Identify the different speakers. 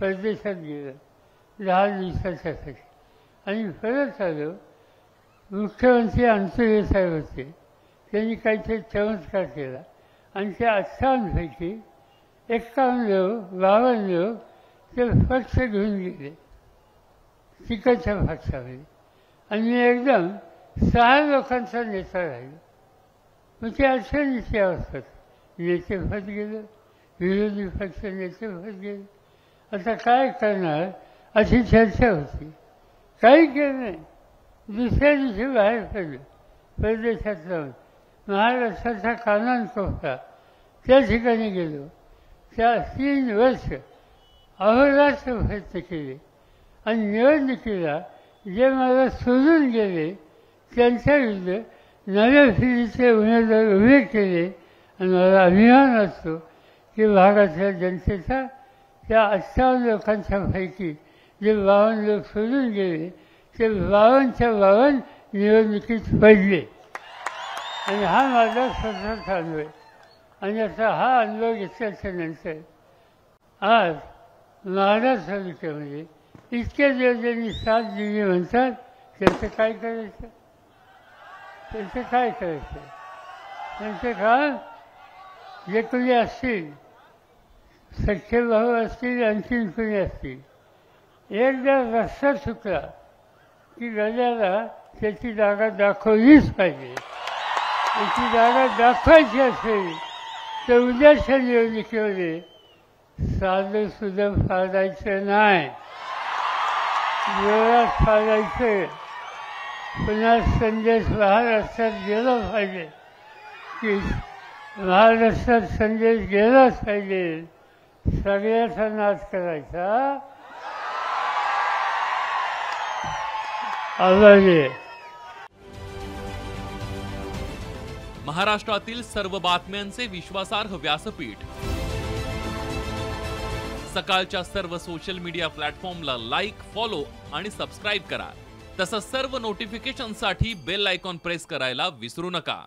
Speaker 1: परदेशात गेलं 10 दिवसाच्यासाठी आणि परत आलो. मुख्यमंत्री अंतुरे साहेब होते, त्यांनी काहीतरी चमत्कार केला आणि त्या 58पैकी 51 लोक 52 लोक ते पक्ष घेऊन गेले तिकडच्या पक्षामध्ये आणि मी एकदम 6 लोकांचा नेता राहिलो. मग ते अडचणीची अवस्था, नेतेपद गेलं, विरोधी पक्ष नेतेपद गेलं, आता काय करणार अशी चर्चा होती. काही केलं नाही. दुसऱ्या दिवशी बाहेर पडलं, परदेशात जाऊन महाराष्ट्राचा कानाकोपरा त्या ठिकाणी गेलो. त्या 3 वर्ष अहोरात्र प्रयत्न केले आणि निवडणुकीला जे मला सोडून गेले त्यांच्याविरुद्ध नव्या पिढीचे उमेदवार उभे केले आणि मला अभिमान असतो की भागातल्या जनतेचा त्या 58 लोकांच्या पैकी जे 52 लोक सोडून गेले ते 52च्या 52 निवडणुकीत पडले आणि हा माझा स्वतःचा अनुभव आहे. आणि आता हा अनुभव घेतल्याच्या नंतर आज महाराष्ट्र तालुक्यामध्ये इतक्या दिवस ज्यांनी साथ दिली म्हणतात त्यांचं काय करायचं, त्यांचं काय करायचं, त्यांचं काम जे कोणी असतील सख्खे भाऊ असतील आणखीन कोणी असतील, एकदा रस्ता चुकला की गड्याला त्याची जागा दाखवलीच पाहिजे. त्याची जागा दाखवायची असेल तर उद्याच्या निवडणुकीमध्ये साधं सुद्धा फाडायचं नाही, जोरात फाडायचं. पुन्हा संदेश महाराष्ट्रात गेला पाहिजे की महाराष्ट्रात संदेश गेलाच पाहिजे, सगळ्याचा नाश करायचा. आभारी.
Speaker 2: महाराष्ट्रातील सर्व बातम्यांचे विश्वासार्ह व्यासपीठ. सकाळच्या सर्व सोशल मीडिया प्लॅटफॉर्मला लाईक, फॉलो आणि सबस्क्राईब करा. तसंच सर्व नोटिफिकेशनसाठी बेल आयकॉन प्रेस करायला विसरू नका.